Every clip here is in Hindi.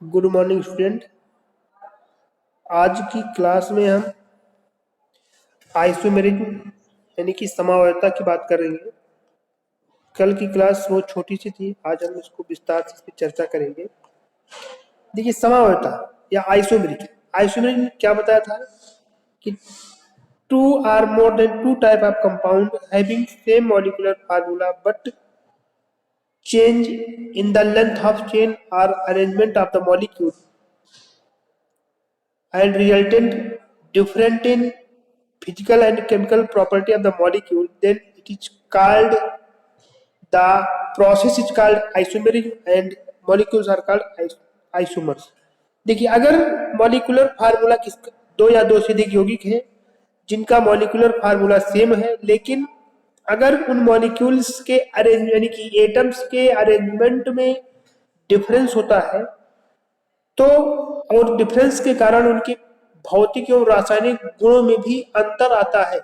Good morning student. आज की क्लास में हम आइसोमेरिज्म यानी कि समावयवता की बात करेंगे। कल की क्लास बहुत छोटी सी थी, आज हम इसको विस्तार से इस पर चर्चा करेंगे। देखिए, समावयवता या आइसोमेरिज्म, आइसोमेरिज्म क्या बताया था कि two or more than two type of compound having same molecular formula but change in the length of chain or arrangement of the molecule and resultant different in physical and chemical property of the molecule, then it is called, the process is called isomerism and molecules are called isomers. देखिए, अगर मॉलिक्यूलर फार्मूला किस दो या दो से अधिक यौगिक हैं जिनका मॉलिक्यूलर फार्मूला सेम है, लेकिन अगर उन मॉलिक्यूल्स के अरेंज यानी कि एटम्स के अरेंजमेंट में डिफरेंस होता है तो और डिफरेंस के कारण उनके भौतिक एवं रासायनिक गुणों में भी अंतर आता है,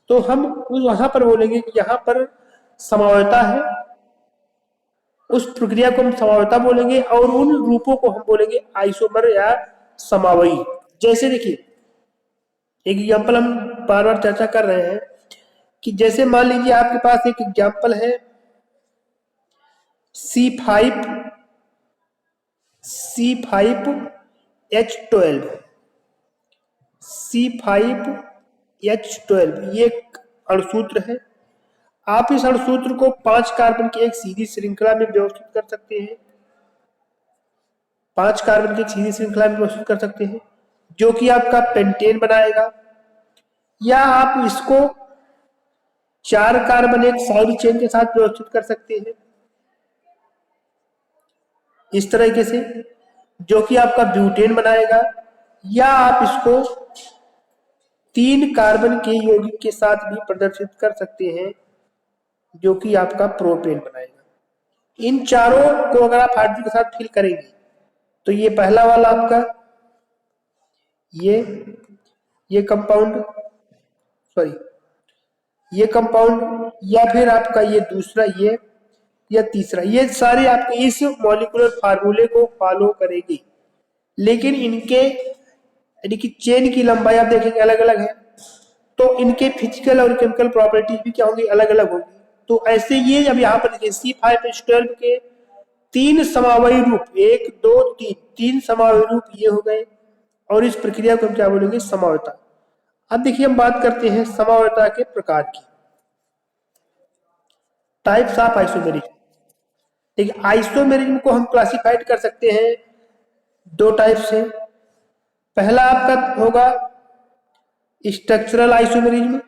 तो हम वहां पर बोलेंगे कि यहाँ पर समावयवता है। उस प्रक्रिया को हम समावयवता बोलेंगे और उन रूपों को हम बोलेंगे आइसोमर या समावयी। जैसे देखिए, एक एग्जाम्पल हम बार बार चर्चा कर रहे हैं कि जैसे मान लीजिए आपके पास एक एग्जाम्पल है C5H12, C5H12 ये एक अणुसूत्र है। आप इस अणुसूत्र को 5 कार्बन की एक सीधी श्रृंखला में व्यवस्थित कर सकते हैं, 5 कार्बन की एक सीधी श्रृंखला में व्यवस्थित कर सकते हैं जो कि आपका पेंटेन बनाएगा, या आप इसको 4 कार्बन एक साइड चेन के साथ व्यवस्थित कर सकते हैं इस तरीके से, जो कि आपका ब्यूटेन बनाएगा, या आप इसको 3 कार्बन के यौगिक के साथ भी प्रदर्शित कर सकते हैं जो कि आपका प्रोपेन बनाएगा। इन चारों को अगर आप हाइड्रोजन के साथ फिल करेंगे तो ये पहला वाला आपका ये कंपाउंड ये कंपाउंड, या फिर आपका ये दूसरा ये या तीसरा, ये सारे आपके इस मॉलिक्यूलर फार्मूले को फॉलो करेंगे, लेकिन इनके यानी कि चेन की लंबाई आप देखेंगे अलग अलग है, तो इनके फिजिकल और केमिकल प्रॉपर्टीज भी क्या होंगी, अलग अलग होंगी। तो ऐसे ये अब यहाँ पर देखिए C5H12 के 3 समावयी रूप, 1 2 3, 3 समावयी रूप ये हो गए, और इस प्रक्रिया को हम क्या बोलेंगे, समावयवता। अब देखिए, हम बात करते हैं समावयवता के प्रकार की, टाइप्स ऑफ आइसोमेरिज्म। देखिए, आइसोमेरिज्म को हम क्लासिफाइड कर सकते हैं 2 टाइप से। पहला आपका होगा स्ट्रक्चरल आइसोमेरिज्म,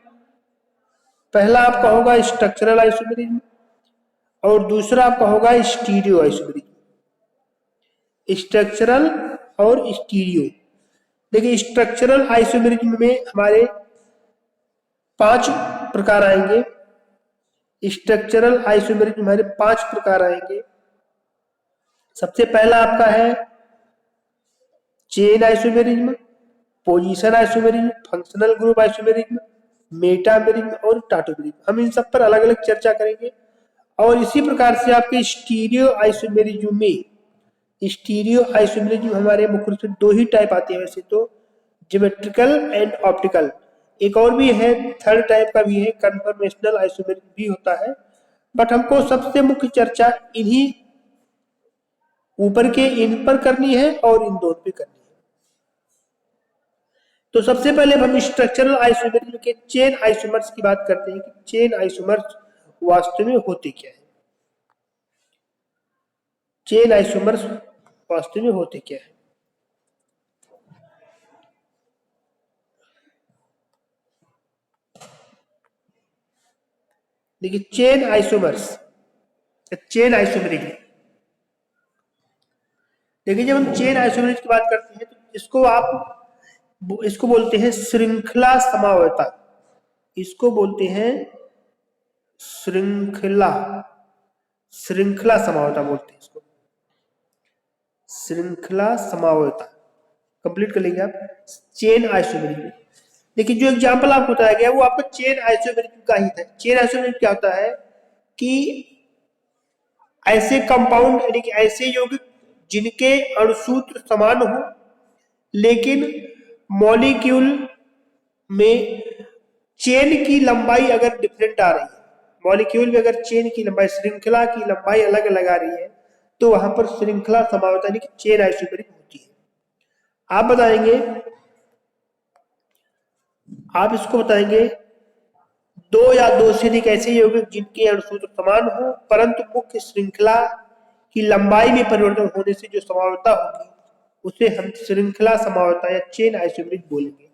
और दूसरा आपका होगा स्टीरियो आइसोमेरिज्म। स्ट्रक्चरल और स्टीरियो, देखिए स्ट्रक्चरल आइसोमेरिज्म में हमारे 5 प्रकार आएंगे। स्ट्रक्चरल आइसोमेरिज्म हमारे 5 प्रकार आएंगे। सबसे पहला आपका है chain isomerism, position isomerism, functional group isomerism, metamerism और टाटोमेरिज्म। हम इन सब पर अलग अलग चर्चा करेंगे। और इसी प्रकार से आपके स्टीरियो आइसोमेरिज्म हमारे मुख्य रूप से 2 ही टाइप आते हैं वैसे तो, ज्योमेट्रिकल एंड ऑप्टिकल। एक और भी है, थर्ड टाइप का भी है, कन्फर्मेशनल आइसोमेरिज्म भी होता है, बट हमको सबसे मुख्य चर्चा इन्हीं ऊपर के इन पर करनी है और इन दोनों पे करनी है। तो सबसे पहले हम स्ट्रक्चरल आइसोमेरिज्म के चेन आइसोमर्स की बात करते हैं कि चेन आइसोमर्स वास्तव में होते क्या है। चेन आइसोमर्स वास्तव में होते क्या है। देखिए, चेन आइसोमेरिज्म, देखिए जब हम चेन आइसोमेरिज्म की बात करते हैं तो इसको बोलते हैं श्रृंखला समावयवता। इसको बोलते हैं श्रृंखला समावयवता बोलते हैं इसको, श्रृंखला समावयवता। कंप्लीट कर लेंगे आप चेन आइसोमेरिज्म। देखिए, जो एग्जांपल आपको बताया गया वो आपका चेन आइसोमेरिज्म का ही था। चेन आइसोमेरिज्म क्या होता है कि ऐसे कंपाउंड यानी कि ऐसे यौगिक जिनके अणुसूत्र समान हो लेकिन मॉलिक्यूल में चेन की लंबाई अगर डिफरेंट आ रही है, मॉलिक्यूल में अगर चेन की लंबाई, श्रृंखला की लंबाई अलग अलग आ रही है, तो वहां पर श्रृंखला समावता यानी कि चेन आइसोमेरिक होती है। आप बताएंगे, आप इसको बताएंगे दो या दो से अधिक ऐसे यौगिक जिनके अणुसूत्र समान हो परंतु मुख्य श्रृंखला की लंबाई में परिवर्तन होने से जो समावता होगी उसे हम श्रृंखला समावता या चेन आइसोमेरिक बोलेंगे।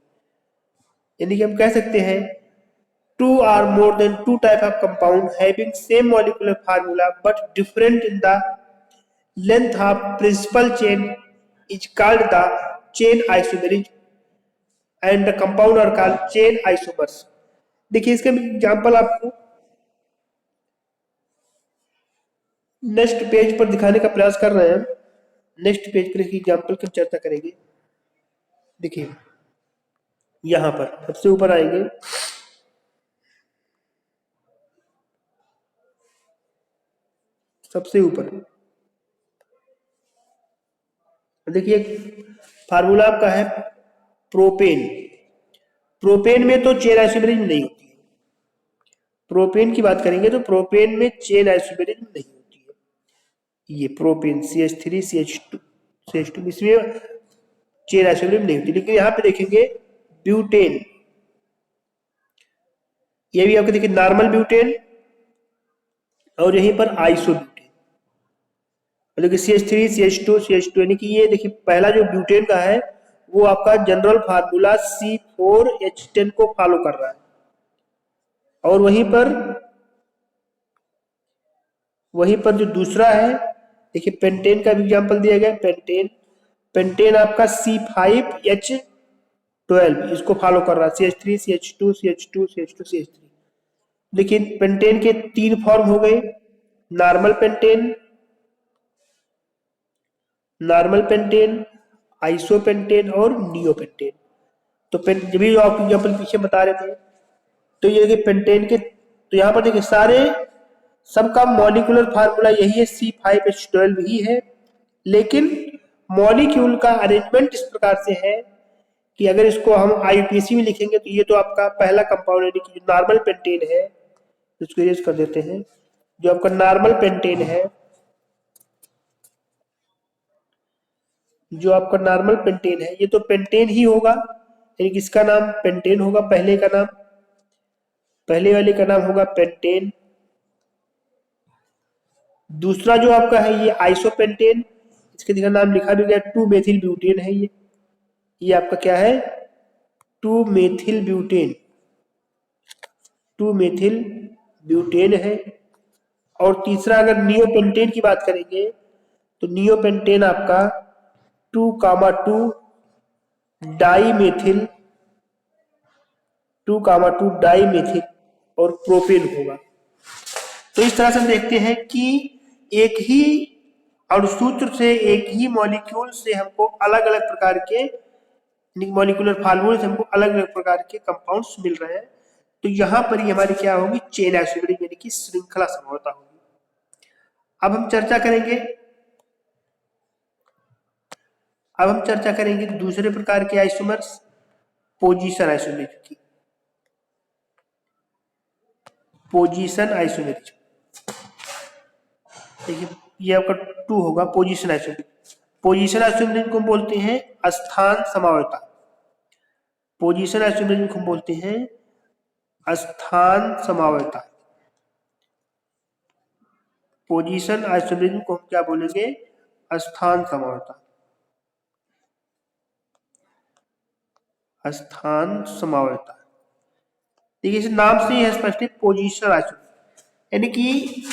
यानी कि हम कह सकते हैं two or more than two type of compound having same molecular formula but different in the length of principal chain is called the chain isomerism and the compound are called chain isomers। देखिए इसका एग्जांपल आपको नेक्स्ट पेज पर दिखाने का प्रयास कर रहे हैं। नेक्स्ट पेज पर एग्जांपल की चर्चा करेंगे। देखिए यहां पर सबसे ऊपर आएंगे, सबसे ऊपर देखिए फार्मूला आपका है प्रोपेन। प्रोपेन में तो चेन आइसोमेरिज्म नहीं होती है। प्रोपेन की बात करेंगे तो प्रोपेन में चेन आइसोमेरिज्म नहीं होती है। ये प्रोपेन CH3 CH2 इसमें चेन आइसोमेरिज्म नहीं होती। लेकिन यहां पे देखेंगे ब्यूटेन, ये भी आपको देखिए नॉर्मल ब्यूटेन और यहीं पर आइसोब्यूटेन, मतलब कि CH3 CH2 यानी कि ये देखिए पहला जो ब्यूटेन का है वो आपका जनरल फार्मूला C4H10 को फॉलो कर रहा है। और वहीं पर जो दूसरा है देखिए पेंटेन का भी एग्जांपल दिया गया। पेंटेन आपका C5H12 इसको फॉलो कर रहा है, CH3 CH2 CH2 CH2 CH3। लेकिन पेंटेन के तीन फॉर्म हो गए, नॉर्मल पेंटेन, आइसोपेंटेन और नियोपेंटेन। तो जब भी आप एग्जांपल पीछे बता रहे थे तो ये देखिए पेंटेन के, तो यहाँ पर देखिए सारे सबका मॉलिक्यूलर फार्मूला यही है, C5H12 ही है। लेकिन मॉलिक्यूल का अरेंजमेंट इस प्रकार से है कि अगर इसको हम IUPAC में लिखेंगे तो ये तो आपका पहला कंपाउंड यानी कि जो नॉर्मल पेंटेन है, इसको इरेज कर देते हैं। जो आपका नॉर्मल पेंटेन है, जो आपका नॉर्मल पेंटेन है ये तो पेंटेन ही होगा, यानी कि इसका नाम पेंटेन होगा, पहले वाले का नाम होगा पेंटेन। दूसरा जो आपका है ये आइसोपेंटेन, इसके देखा नाम लिखा भी गया 2 मेथिल ब्यूटेन है। ये आपका क्या है 2 मेथिल ब्यूटेन है। और तीसरा अगर नियोपेंटेन की बात करेंगे तो नियोपेंटेन आपका 2,2 डाईमेथिल और प्रोपेन होगा। तो इस तरह से हम देखते हैं कि एक ही अणुसूत्र से, एक ही मॉलिक्यूल से हमको अलग अलग प्रकार के मॉलिक्यूलर फार्मूले से हमको अलग अलग प्रकार के कंपाउंड्स मिल रहे हैं। तो यहां पर ही हमारी क्या होगी चेन आइसोमेरिक यानी कि श्रृंखला समरूपता होगी। अब हम चर्चा करेंगे दूसरे प्रकार के आइसोमर्स, पोजीशन आइसोमेरिक की। पोजीशन आइसोमेरिक देखिए ये आपका 2 होगा पोजीशन आइसोमेरिक। पोजीशन आइसोमेरिक को बोलते हैं स्थान समवर्ता। पोजीशन आइसोमेरिक को बोलते हैं स्थान समवर्ता। पोजीशन आइसोमेरिक को हम क्या बोलेंगे स्थान समवर्ता। स्थान समवर्ता देखिए इस नाम से ही स्पष्ट है पोजीशन आइसोमेरिक, यानी कि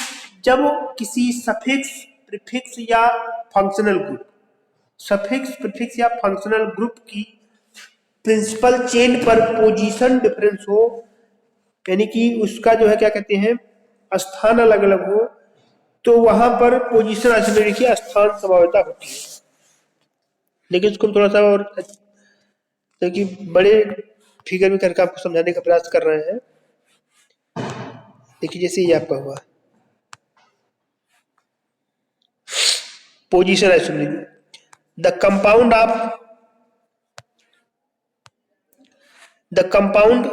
जब किसी सफिक्स प्रीफिक्स या फंक्शनल ग्रुप की प्रिंसिपल चेन पर पोजीशन डिफरेंस हो, यानी कि उसका जो है क्या कहते हैं स्थान अलग अलग हो, तो वहां पर पोजीशन आइसोमेरिक की स्थान समवर्ता होती है। लेकिन इसको थोड़ा सा और देखिए बड़े फिगर में करके आपको समझाने का प्रयास कर रहे हैं। देखिए जैसे ये आपका हुआ position isomerism. The compound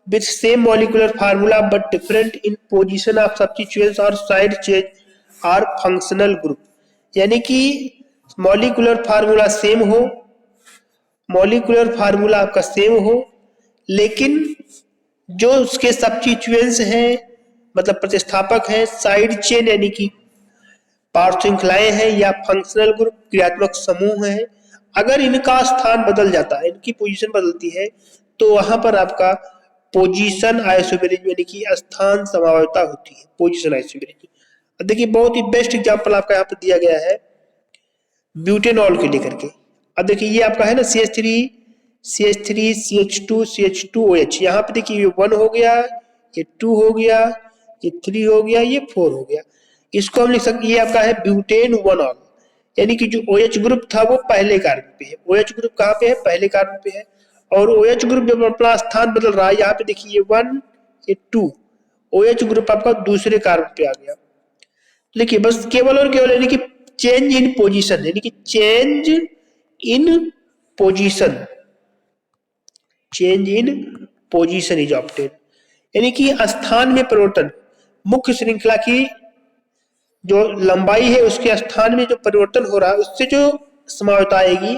with same molecular formula but different in position of substituents or side chain are functional group। यानी कि मॉलिकुलर फार्मूला सेम हो, मॉलिकुलर फार्मूला आपका सेम हो, लेकिन जो उसके सब्स्टिट्यूएंट्स हैं, मतलब प्रतिस्थापक हैं, साइड चेन यानी कि पार्श्व श्रृंखलाएं हैं, या फंक्शनल ग्रुप क्रियात्मक समूह हैं, अगर इनका स्थान बदल जाता है, इनकी पोजीशन बदलती है, तो वहां पर आपका पोजीशन आइसोमेरिज्म यानी कि स्थान समावयवता होती है, पोजीशन आइसोमेरिज्म। देखिए बहुत ही बेस्ट एग्जांपल आपका यहाँ पर दिया गया है ब्यूटेनॉल के लेकर के। अब देखिए ये आपका है ना CH3 CH2 CH2OH, यहाँ पे देखिए ये 1 हो गया, ये 2 हो गया, ये 3 हो गया, ये 4 हो गया। इसको हम लिख सकते, ये आपका है ब्यूटेन 1ऑल, यानी कि जो OH ग्रुप था वो पहले कार्बन पे है। OH ग्रुप कहाँ पे है? पहले कार्बन पे है। और OH ग्रुप जब अपना स्थान बदल रहा है, यहाँ पे देखिए ये 1 ये 2, OH ग्रुप आपका दूसरे कार्बन पे आ गया। देखिए बस केवल और केवल यानी कि चेंज इन पोजीशन, यानी कि change in position, change in position is obtain, यानी कि स्थान में परिवर्तन, मुख्य श्रृंखला की जो लंबाई है उसके स्थान में जो परिवर्तन हो रहा है उससे जो समावयवता आएगी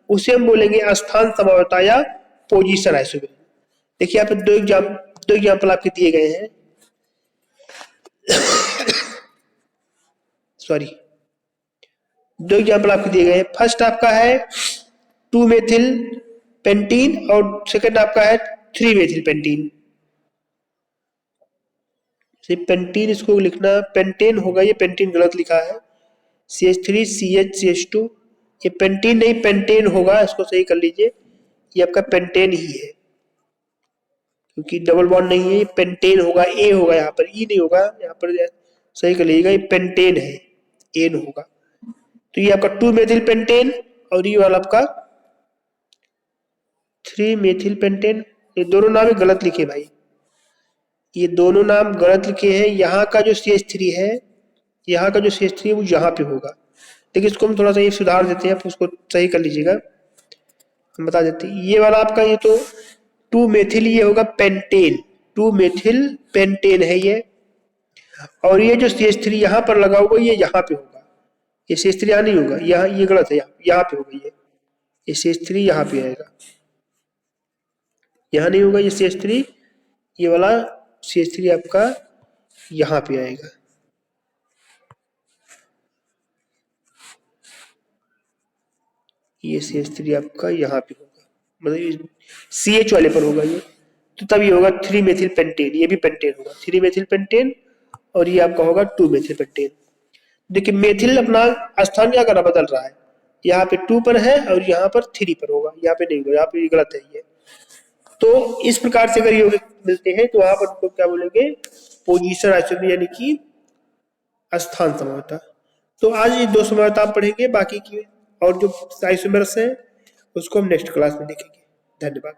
उसे हम बोलेंगे स्थान समावयवता या पोजीशन आइसोमेरिज्म। देखिए यहाँ पे दो एग्जाम्पल आपके दिए गए हैं सॉरी, दो एग्जाम्पल आपके दिए गए हैं। फर्स्ट आपका है 2 मेथिल पेंटीन और सेकंड आपका है 3 मेथिल पेंटीन। पेंटीन इसको लिखना पेंटेन होगा, ये पेंटीन गलत लिखा है, CH3 CH CH2, ये पेंटीन नहीं पेंटेन होगा, इसको सही कर लीजिए, ये आपका पेंटेन ही है क्योंकि डबल बॉन्ड नहीं है, ये पेंटेन होगा, ए होगा यहाँ पर, ई नहीं होगा यहाँ पर, सही कर लीजिएगा, ये पेंटेन है, एन होगा। तो ये आपका 2 मेथिल पेंटेन और ये वाला आपका 3 मेथिल पेंटेन। ये दोनों नाम गलत लिखे भाई, ये दोनों नाम गलत लिखे हैं। यहाँ का जो CH3 है, यहाँ का जो CH3 है वो यहाँ पे होगा। देखिए इसको हम थोड़ा सा ये सुधार देते हैं, आप उसको सही कर लीजिएगा, हम बता देते हैं। ये वाला आपका ये तो 2 मेथिल ये होगा पेंटेन, 2 मेथिल पेंटेन है ये, और ये जो CH3 यहाँ पर लगा होगा ये यहाँ पे होगा, ये CH3 यहाँ नहीं होगा, यहाँ ये गलत है, यहाँ पे होगा, ये CH3 यहाँ पे आएगा, यहाँ नहीं होगा, ये CH3 ये वाला CH3 आपका यहाँ पे आएगा। ये CH3 आपका यहाँ पे होगा, मतलब CH वाले पर होगा ये, तो तब ये होगा 3 मेथिल पेंटेन, ये भी पेंटेन होगा 3 मेथिल पेंटेन, और ये आपका होगा 2 मेथिल पेंटेन। देखिए मेथिल अपना स्थान क्या कर रहा, बदल रहा है, यहाँ पे 2 पर है और यहाँ पर 3 पर होगा, यहाँ पे नहीं होगा, यहाँ पे गलत है ये। तो इस प्रकार से अगर यौगिक मिलते हैं तो वहां पर उनको क्या बोलेंगे, पोजीशन आइसोमेरिज्म यानी कि स्थान समावयवता। तो आज ये 2 समावयवता आप पढ़ेंगे, बाकी की और जो आइसोमर्स है उसको हम नेक्स्ट क्लास में देखेंगे। धन्यवाद।